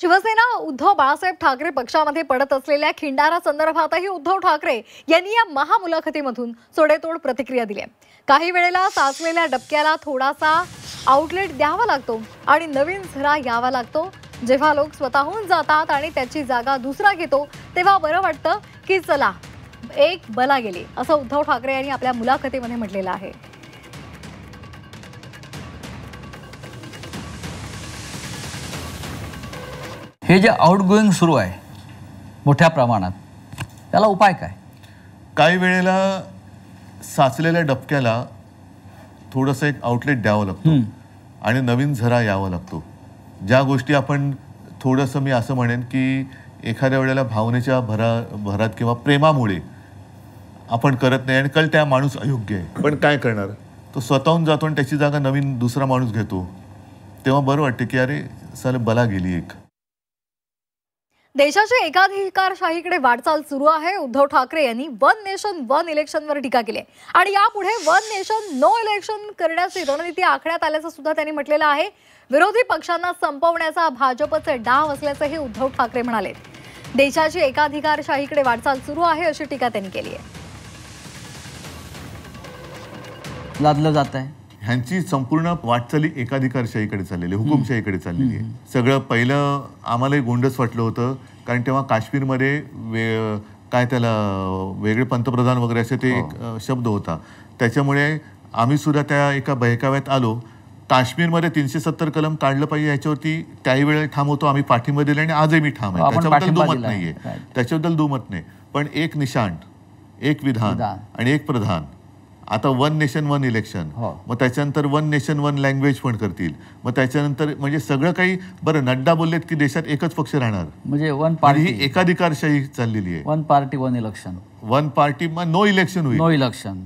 शिवसेना उद्धव बाळासाहेब ठाकरे पक्षामध्ये पडत असलेल्या खिंडारा संदर्भातही उद्धव ठाकरे यांनी या महामुलाखतीमधून सोडेतोड प्रतिक्रिया दिली आहे। काही वेळेला साचलेल्या डबक्याला थोडासा आउटलेट द्यावा लागतो आणि नवीन झरा यावा लागतो। जेव्हा लोक स्वतःहून जातात आणि त्याची जागा दुसरा घेतो तेव्हा बरं वाटतं की चला एक बला गेली, असं उद्धव ठाकरे यांनी आपल्या मुलाखतीमध्ये म्हटलेलं आहे। हे जे आउटगोइंग सुरू आहे मोठ्या प्रमाणात, त्याला उपाय काय? काही वेळेला साचलेल्या डबक्याला थोडंसं एक आउटलेट द्यावं लागतं आणि नवीन झरा यावा लागतो। ज्या गोष्टी आपण थोडंसं, मी असं म्हणेन की एखाद्या वेळेला भावनेच्या भरात किंवा प्रेमामुळे आपण करत नाही आणि कल त्या माणूस अयोग्य आहे, पण काय करणार, तो स्वतःहून जातो आणि त्याची जागा नवीन दुसरा माणूस घेतो, तेव्हा बरं वाटतं की अरे साले बला गेली एक। देशाच्या एकाधिकारशाहीकडे वाटचाल सुरू आहे। उद्धव ठाकरे यांनी वन नेशन वन इलेक्शनवर टीका केली आणि यापुढे वन नेशन नो इलेक्शन करण्याची रणनीती आखण्यात आल्याचं सुद्धा त्यांनी म्हटलेलं आहे। विरोधी पक्षांना संपवण्याचा भाजपचे डाव असल्याचंही उद्धव ठाकरे म्हणाले। देशाची एकाधिकारशाहीकडे वाटचाल सुरू आहे अशी टीका त्यांनी केली आहे। लादलं जात आहे ह्यांची संपूर्ण वाटचाली एकाधिकारशाहीकडे चाललेली, हुकुमशाहीकडे चाललेली आहे। सगळं पहिलं आम्हालाही गोंडस वाटलं होतं, कारण तेव्हा काश्मीरमध्ये काय त्याला वेगळे पंतप्रधान वगैरे असे ते एक शब्द होता, त्याच्यामुळे आम्ही सुद्धा त्या एका बहकाव्यात आलो। काश्मीरमध्ये 370 कलम काढलं पाहिजे याच्यावरती त्याही वेळेला ठाम होतो, आम्ही पाठिंबा दिला आणि आजही मी ठाम आहे, त्याच्याबद्दल दुमत नाहीये, त्याच्याबद्दल दुमत नाही। पण एक निशाण, एक विधान आणि एक प्रधान, आता वन नेशन वन इलेक्शन, मग त्याच्यानंतर वन नेशन वन लँग्वेज पण करतील, मग त्याच्यानंतर म्हणजे सगळं काही। बरं, नड्डा बोललेत की देशात एकच पक्ष राहणार, म्हणजे वन पार्टी, ही एकाधिकारशाही चाललेली आहे। One party one election, one party मग नो इलेक्शन होईल, नो इलेक्शन।